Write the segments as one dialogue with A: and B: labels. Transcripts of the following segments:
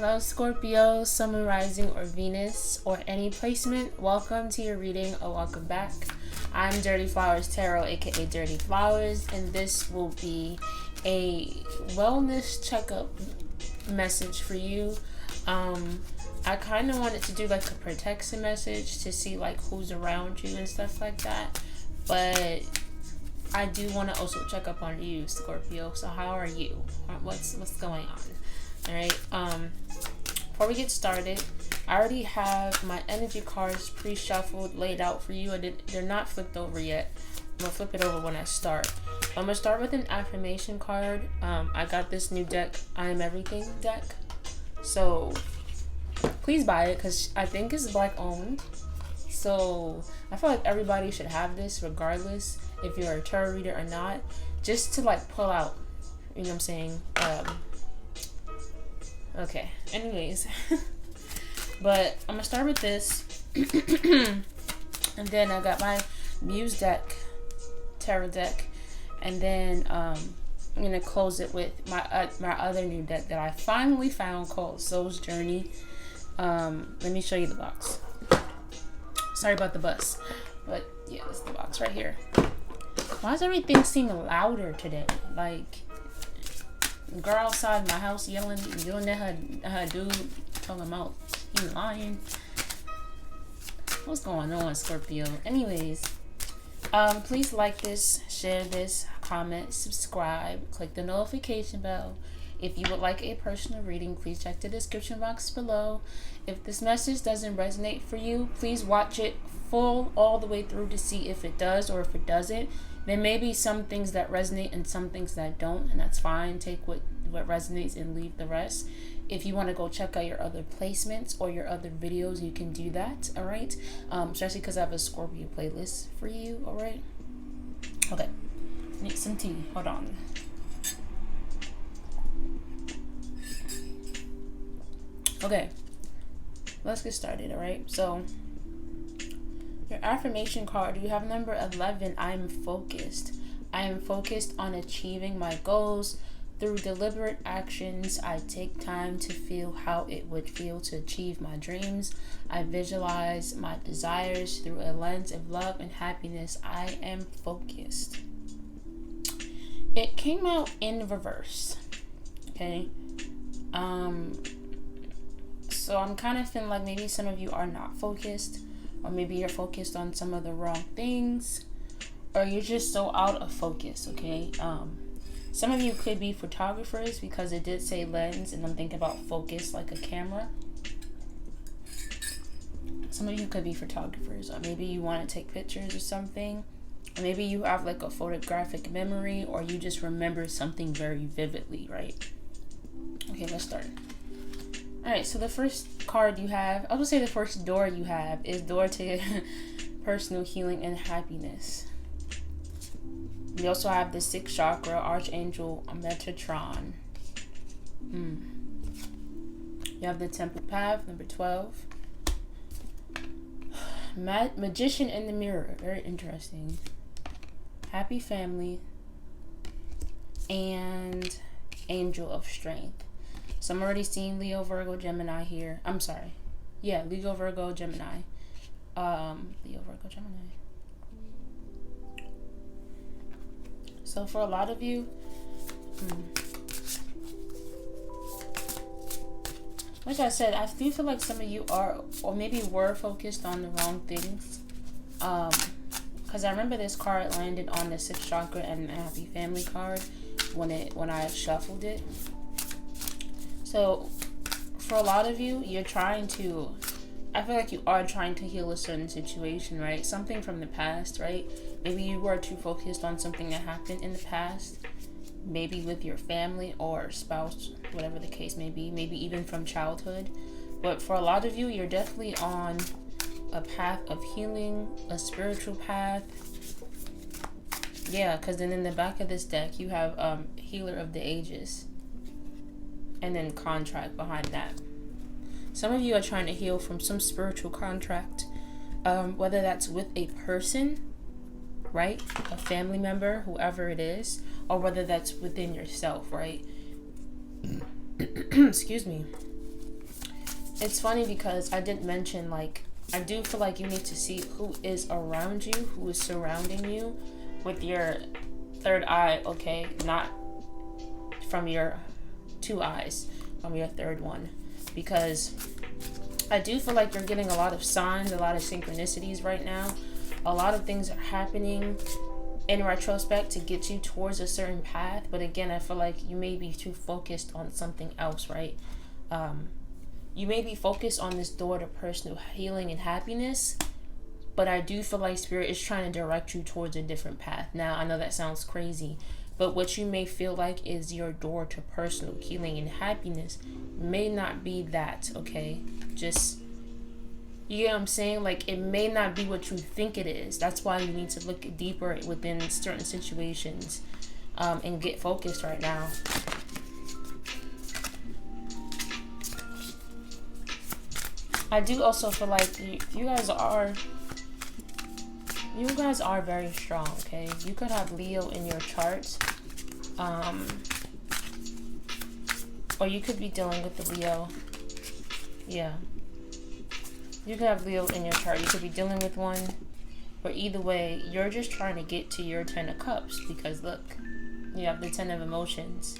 A: Hello Scorpio, Sun, Rising, or Venus, or any placement. Welcome to your reading or welcome back. I'm DirtyFlowerTarot A.K.A DirtyFlowers, and this will be a wellness checkup message for you. I kind of wanted to do like a protection message to see like who's around you and stuff like that, but I do want to also check up on you, Scorpio. So how are you? What's going on? All right. Before we get started, I already have my energy cards pre-shuffled, laid out for you. They're not flipped over yet. I'm gonna flip it over when I start. I'm gonna start with an affirmation card. I got this new deck, I Am Everything deck. So please buy it because I think it's Black owned. So I feel like everybody should have this, regardless if you're a tarot reader or not, just to like pull out. You know what I'm saying? Okay, anyways. But I'm gonna start with this. And then I got my Muse deck, tarot deck. And then I'm gonna close it with my other new deck that I finally found called Soul's Journey. Let me show you the box. Sorry about the bus. But yeah, this is the box right here. Why does everything seem louder today? Like, girl outside my house yelling, doing that her dude talking about he lying. What's going on, Scorpio? Anyways, please like this, share this, comment, subscribe, click the notification bell. If you would like a personal reading, please check the description box below. If this message doesn't resonate for you, please watch it full all the way through to see if it does or if it doesn't. There may be some things that resonate and some things that don't, and that's fine. Take what resonates and leave the rest. If you want to go check out your other placements or your other videos, you can do that, all right? Especially because I have a Scorpio playlist for you, all right? Okay, need some tea. Hold on. Okay, let's get started, all right? So, your affirmation card, you have number 11, I am focused. I am focused on achieving my goals. Through deliberate actions, I take time to feel how it would feel to achieve my dreams. I visualize my desires through a lens of love and happiness. I am focused. It came out in reverse, okay? So I'm kind of feeling like maybe some of you are not focused, or maybe you're focused on some of the wrong things, or you're just so out of focus, okay? Some of you could be photographers because it did say lens, and I'm thinking about focus like a camera. Some of you could be photographers, or maybe you want to take pictures or something, or maybe you have like a photographic memory, or you just remember something very vividly, right? Okay, let's start. All right, so the first card you have, I would say the first door you have is door to personal healing and happiness. You also have the 6th chakra, Archangel Metatron. You have the Temple Path, number 12. Magician in the Mirror, very interesting. Happy Family. And Angel of Strength. So I'm already seeing Leo, Virgo, Gemini here. I'm sorry. Yeah, Leo, Virgo, Gemini. Leo, Virgo, Gemini. So for a lot of you, like I said, I do feel like some of you are, or maybe were focused on the wrong things. Because I remember this card landed on the 6th chakra and Happy Family card when I shuffled it. So for a lot of you, you're trying to, I feel like you are trying to heal a certain situation, right? Something from the past, right? Maybe you were too focused on something that happened in the past, maybe with your family or spouse, whatever the case may be, maybe even from childhood. But for a lot of you, you're definitely on a path of healing, a spiritual path. Yeah, because then in the back of this deck, you have Healer of the Ages. And then contract behind that. Some of you are trying to heal from some spiritual contract, whether that's with a person, right? A family member, whoever it is, or whether that's within yourself, right? Excuse me. it's funny because I did mention, like, I do feel like you need to see who is around you, who is surrounding you with your third eye, okay? Not from your two eyes, from your third one. Because I do feel like you're getting a lot of signs, a lot of synchronicities right now. A lot of things are happening in retrospect to get you towards a certain path. But again, I feel like you may be too focused on something else, right? You may be focused on this door to personal healing and happiness, but I do feel like Spirit is trying to direct you towards a different path. Now, I know that sounds crazy, but what you may feel like is your door to personal healing and happiness may not be that, okay? Just, you get what I'm saying? Like, it may not be what you think it is. That's why you need to look deeper within certain situations and get focused right now. I do also feel like you guys are very strong, okay? You could have Leo in your charts. Or you could be dealing with the Leo. Yeah. You could have Leo in your chart. You could be dealing with one. But either way, you're just trying to get to your 10 of Cups. Because look, you have the 10 of Emotions.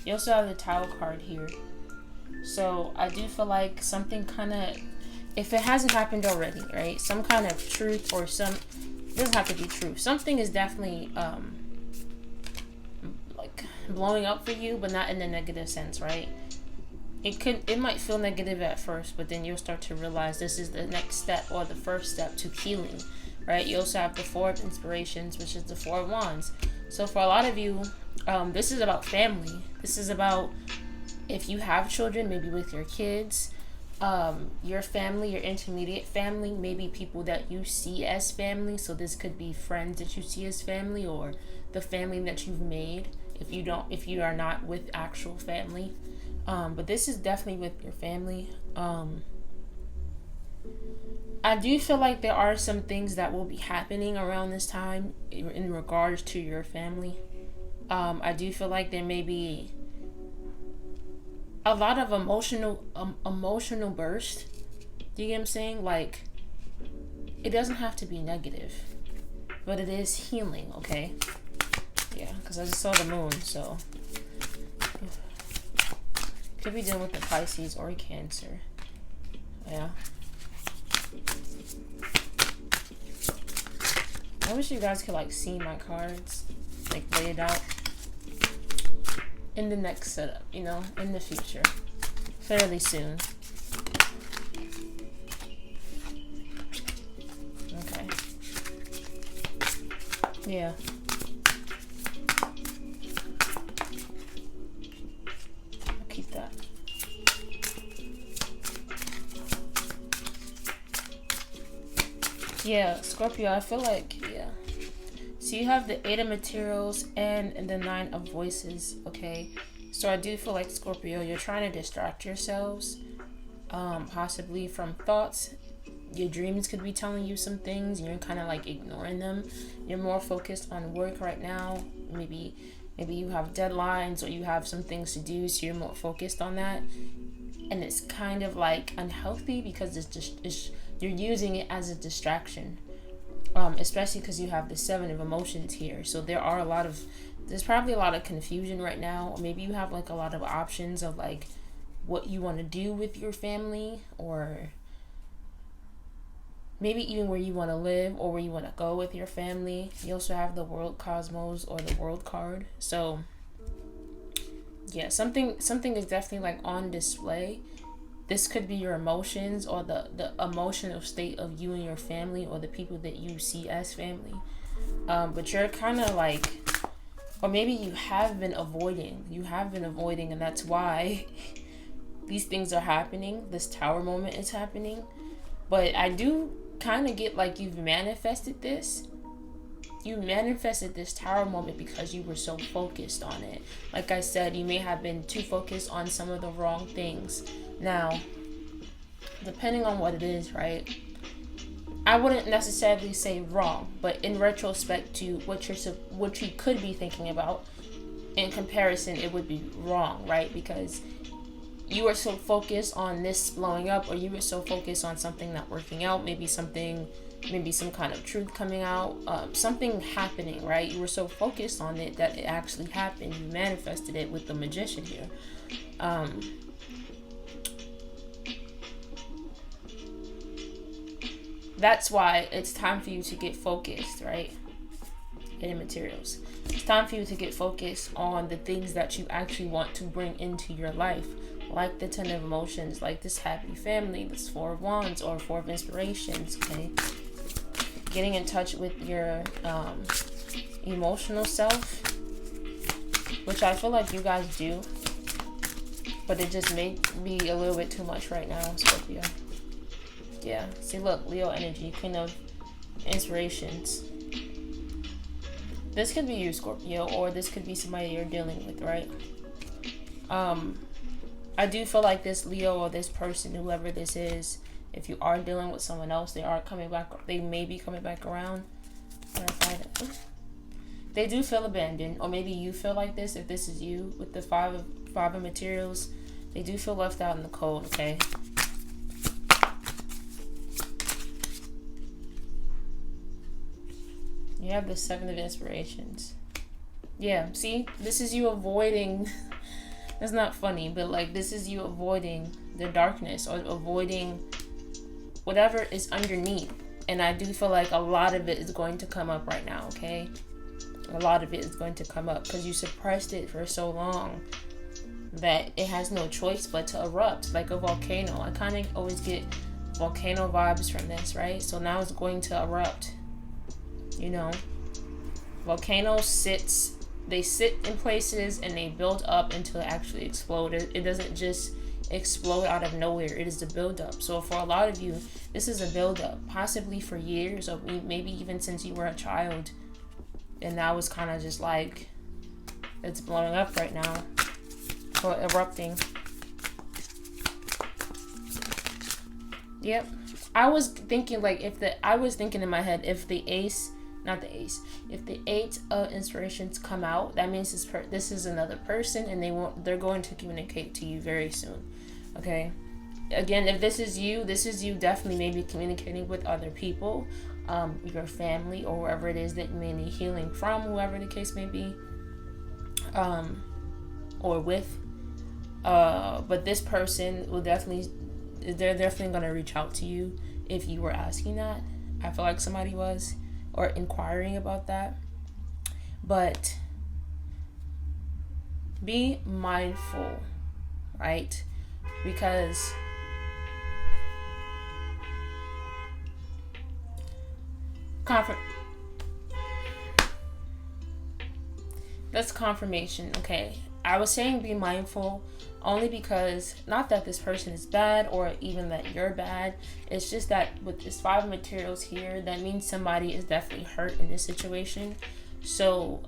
A: You also have the Tower card here. So I do feel like something kind of, if it hasn't happened already, right? Some kind of truth or some, it doesn't have to be truth. Something is definitely like blowing up for you, but not in a negative sense, right? It might feel negative at first, but then you'll start to realize this is the next step or the first step to healing, right? You also have the Four of Inspirations, which is the Four of Wands. So for a lot of you, this is about family. This is about, if you have children, maybe with your kids, your family, your intermediate family, maybe people that you see as family. So this could be friends that you see as family, or the family that you've made if you are not with actual family. But this is definitely with your family. I do feel like there are some things that will be happening around this time in regards to your family. I do feel like there may be a lot of emotional burst. Do you get what I'm saying? Like, it doesn't have to be negative, but it is healing, okay? Yeah, because I just saw the moon, so could be dealing with the Pisces or Cancer. Yeah. I wish you guys could like see my cards, like lay it out in the next setup, you know, in the future, fairly soon. Okay. Yeah. I'll keep that. Yeah, Scorpio, I feel like, yeah. So you have the Eight of Materials and the Nine of Voices, okay? So I do feel like, Scorpio, you're trying to distract yourselves, possibly from thoughts. Your dreams could be telling you some things, and you're kind of like ignoring them. You're more focused on work right now. Maybe you have deadlines, or you have some things to do, so you're more focused on that. And it's kind of like unhealthy because you're using it as a distraction. Especially because you have the Seven of Emotions here. So there's probably a lot of confusion right now. Or maybe you have like a lot of options of like what you want to do with your family, or maybe even where you want to live or where you want to go with your family. You also have the World Cosmos or the World card. So yeah, something is definitely like on display. This could be your emotions or the emotional state of you and your family, or the people that you see as family. But you're kind of like, or maybe you have been avoiding, and that's why these things are happening. This Tower moment is happening. But I do kind of get like you've manifested this. You manifested this Tower moment because you were so focused on it. Like I said, you may have been too focused on some of the wrong things. Now, depending on what it is, right? I wouldn't necessarily say wrong, but in retrospect to what you could be thinking about, in comparison, it would be wrong, right? Because you were so focused on this blowing up, or you were so focused on something not working out, maybe some kind of truth coming out, something happening, right? You were so focused on it that it actually happened. You manifested it with the Magician here. That's why it's time for you to get focused, right? Hidden materials. It's time for you to get focused on the things that you actually want to bring into your life, like the 10 of emotions, like this happy family, this 4 of wands, or 4 of inspirations, okay? Getting in touch with your emotional self, which I feel like you guys do, but it just may be a little bit too much right now, Scorpio. Yeah, see, look, Leo energy, Queen of inspirations. This could be you, Scorpio, or this could be somebody you're dealing with, right? I do feel like this Leo or this person, whoever this is, if you are dealing with someone else, they are coming back. They may be coming back around. They do feel abandoned, or maybe you feel like this. If this is you with the five of materials, they do feel left out in the cold. Okay. You have the 7 of inspirations. Yeah, see, this is you avoiding. That's not funny, but like this is you avoiding the darkness, or avoiding whatever is underneath. And I do feel like a lot of it is going to come up right now, okay? A lot of it is going to come up because you suppressed it for so long that it has no choice but to erupt like a volcano. I kind of always get volcano vibes from this, right? So now it's going to erupt, you know? Volcanoes they sit in places and they build up until it actually explodes. It doesn't just explode out of nowhere. It is a buildup. So for a lot of you, this is a buildup, possibly for years, or maybe even since you were a child. And now it's kind of just like it's blowing up right now, or erupting. Yep. I was thinking like I was thinking in my head, if the if the 8 of inspirations come out, that means this is another person, and they're going to communicate to you very soon. Okay. Again, if this is you definitely maybe communicating with other people, your family, or whoever it is that you may need healing from, whoever the case may be, or with. But this person they're definitely going to reach out to you if you were asking that. I feel like somebody was, or inquiring about that. But be mindful, right? Because that's confirmation. Okay, I was saying be mindful only because, not that this person is bad or even that you're bad. It's just that with this 5 of materials here, that means somebody is definitely hurt in this situation. So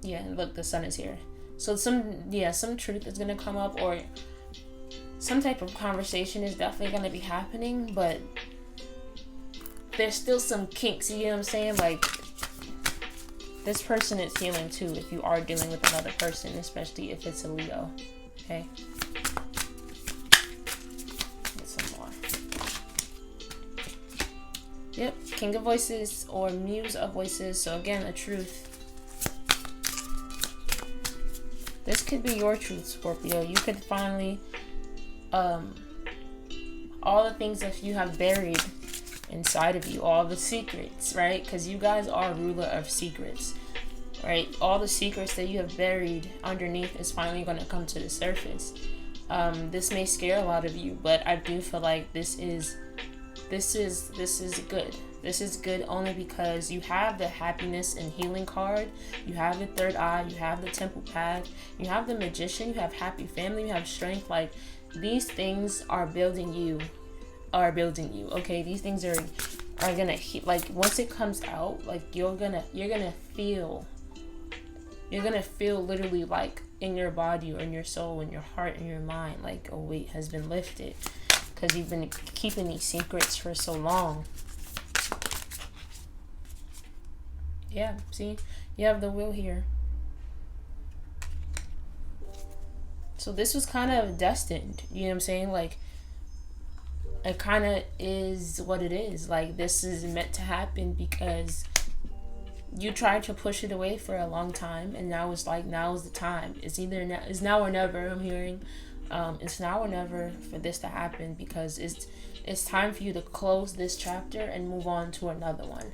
A: yeah, look, the sun is here. So some truth is going to come up, or some type of conversation is definitely going to be happening, but there's still some kinks, you know what I'm saying? Like, this person is healing too if you are dealing with another person, especially if it's a Leo. Okay? Get some more. Yep, King of Voices or Muse of Voices. So again, a truth. This could be your truth, Scorpio. You could finally, all the things that you have buried inside of you, all the secrets, right? Because you guys are ruler of secrets, right? All the secrets that you have buried underneath is finally going to come to the surface. This may scare a lot of you, but I do feel like this is good. This is good only because you have the happiness and healing card, you have the third eye, you have the temple pad, you have the magician, you have happy family, you have strength. Like, these things are building you. Okay, these things are gonna like, once it comes out, like, you're gonna feel literally, like, in your body or in your soul, in your heart, in your mind, like a weight has been lifted because you've been keeping these secrets for so long. Yeah, see, you have the wheel here. So this was kind of destined. You know what I'm saying? Like, it kind of is what it is. Like, this is meant to happen because you tried to push it away for a long time, and now it's like, now is the time. It's either now, it's now or never. I'm hearing, it's now or never for this to happen, because it's time for you to close this chapter and move on to another one.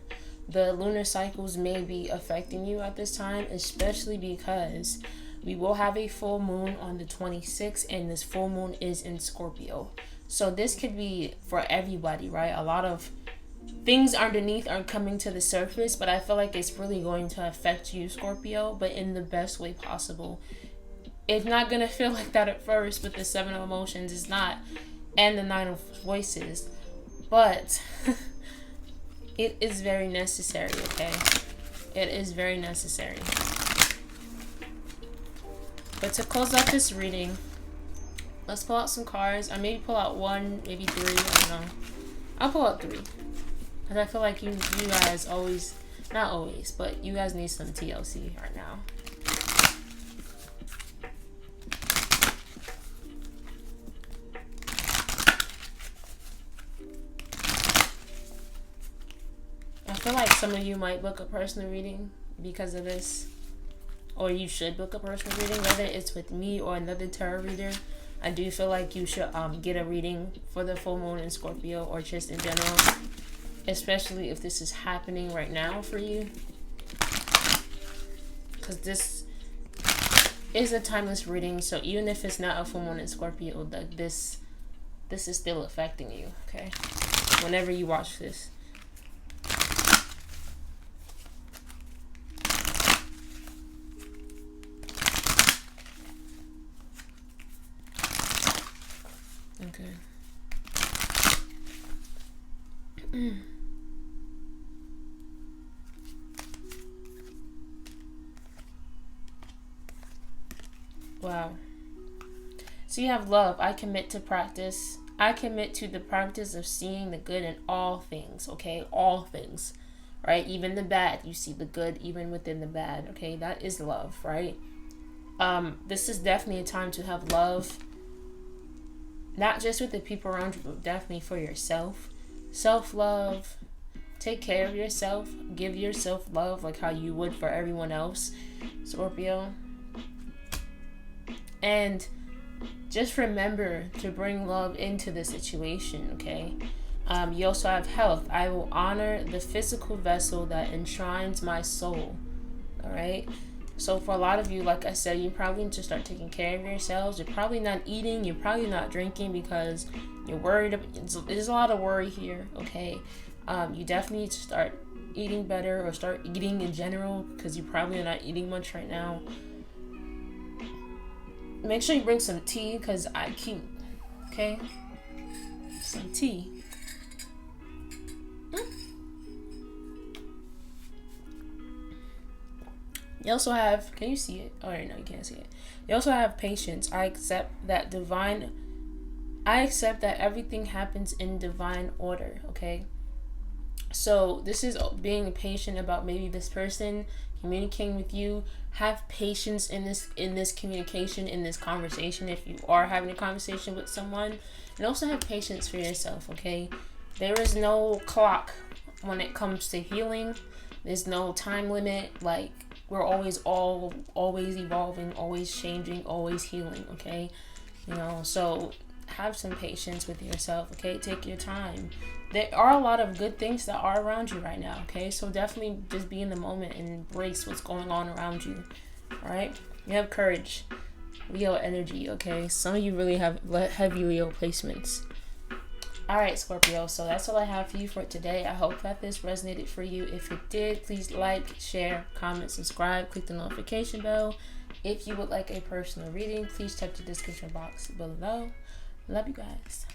A: The lunar cycles may be affecting you at this time, especially because we will have a full moon on the 26th, and this full moon is in Scorpio. So this could be for everybody, right? A lot of things underneath are coming to the surface, but I feel like it's really going to affect you, Scorpio, but in the best way possible. It's not going to feel like that at first with the 7 of emotions. It's not. And the 9 of voices. But it is very necessary, okay? It is very necessary. But to close out this reading, let's pull out some cards. I maybe pull out 1, maybe 3. I don't know. I'll pull out 3. Because I feel like you guys always, not always, but you guys need some TLC right now. I feel like some of you might book a personal reading because of this. Or you should book a personal reading, whether it's with me or another tarot reader. I do feel like you should get a reading for the full moon in Scorpio, or just in general. Especially if this is happening right now for you. Because this is a timeless reading. So even if it's not a full moon in Scorpio, this is still affecting you, okay? Whenever you watch this. Okay. Wow. So you have love. I commit to practice. I commit to the practice of seeing the good in all things, okay? All things, right? Even the bad. You see the good even within the bad, okay? That is love, right? This is definitely a time to have love. Not just with the people around you, but definitely for yourself. Self-love. Take care of yourself. Give yourself love like how you would for everyone else, Scorpio. And just remember to bring love into the situation, okay? You also have health. I will honor the physical vessel that enshrines my soul, all right? So for a lot of you, like I said, you probably need to start taking care of yourselves. You're probably not eating. You're probably not drinking because you're worried. There's a lot of worry here, okay? You definitely need to start eating better, or start eating in general, because you probably are not eating much right now. Make sure you bring some tea, because I keep, okay? Some tea. You also have, can you see it? Oh, no, you can't see it. You also have patience. I accept that everything happens in divine order, okay? So this is being patient about maybe this person communicating with you. Have patience in this communication, in this conversation, if you are having a conversation with someone. And also have patience for yourself, okay? There is no clock when it comes to healing. There's no time limit. Like, we're always evolving, always changing, always healing, okay? You know, so have some patience with yourself, okay? Take your time. There are a lot of good things that are around you right now, okay? So definitely just be in the moment and embrace what's going on around you, all right? You have courage, Leo energy, okay? Some of you really have heavy Leo placements. All right, Scorpio, so that's all I have for you for today. I hope that this resonated for you. If it did, please like, share, comment, subscribe, click the notification bell. If you would like a personal reading, please check the description box below. Love you guys.